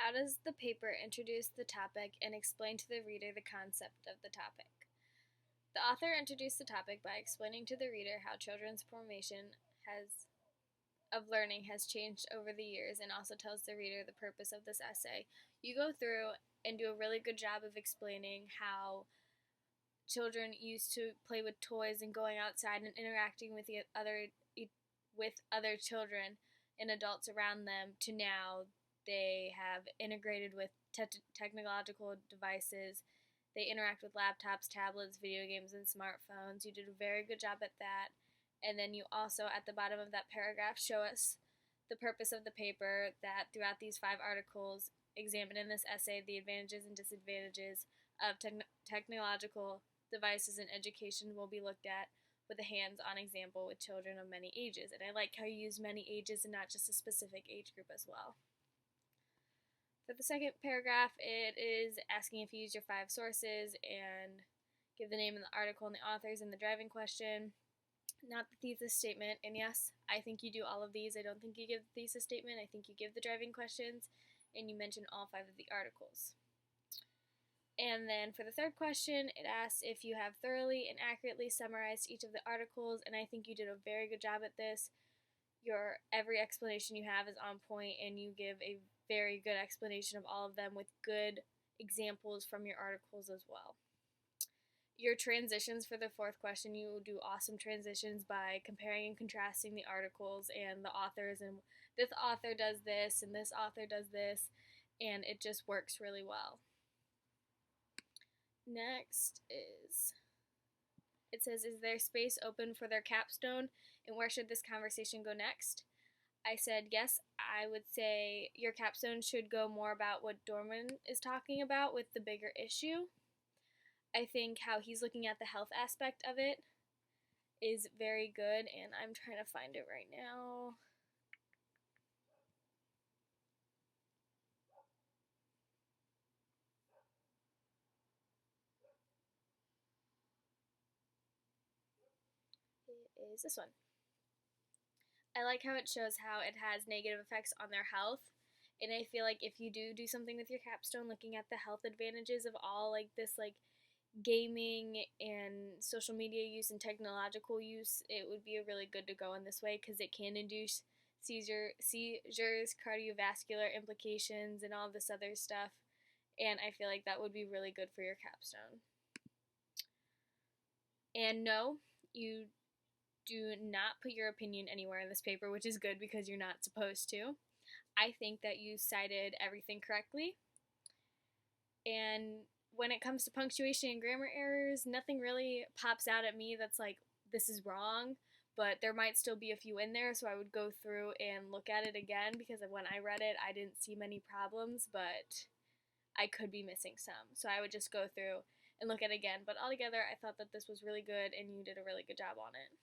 How does the paper introduce the topic and explain to the reader the concept of the topic? The author introduced the topic by explaining to the reader how children's formation of learning has changed over the years, and also tells the reader the purpose of this essay. You go through and do a really good job of explaining how children used to play with toys and going outside and interacting with other children and adults around them, to now they have integrated with technological devices. They interact with laptops, tablets, video games, and smartphones. You did a very good job at that. And then you also, at the bottom of that paragraph, show us the purpose of the paper, that throughout these 5 articles examined in this essay, the advantages and disadvantages of technological devices in education will be looked at with a hands-on example with children of many ages. And I like how you use many ages and not just a specific age group as well. For the second paragraph, it is asking if you use your 5 sources and give the name of the article and the authors and the driving question, not the thesis statement. And yes, I think you do all of these. I don't think you give the thesis statement. I think you give the driving questions and you mention all 5 of the articles. And then for the third question, it asks if you have thoroughly and accurately summarized each of the articles, and I think you did a very good job at this. Every explanation you have is on point, and you give a very good explanation of all of them with good examples from your articles as well. Your transitions for the fourth question, you do awesome transitions by comparing and contrasting the articles and the authors, and this author does this and this author does this, and it just works really well. Next it says, is there space open for their capstone, and where should this conversation go next? I said, yes, I would say your capstone should go more about what Dorman is talking about with the bigger issue. I think how he's looking at the health aspect of it is very good, and I'm trying to find it right now. It is this one. I like how it shows how it has negative effects on their health. And I feel like if you do something with your capstone, looking at the health advantages of all this gaming and social media use and technological use, it would be really good to go in this way, because it can induce seizures, cardiovascular implications, and all this other stuff. And I feel like that would be really good for your capstone. And no, you do not put your opinion anywhere in this paper, which is good because you're not supposed to. I think that you cited everything correctly. And when it comes to punctuation and grammar errors, nothing really pops out at me that's like, this is wrong, but there might still be a few in there, so I would go through and look at it again, because when I read it, I didn't see many problems, but I could be missing some. So I would just go through and look at it again. But altogether, I thought that this was really good, and you did a really good job on it.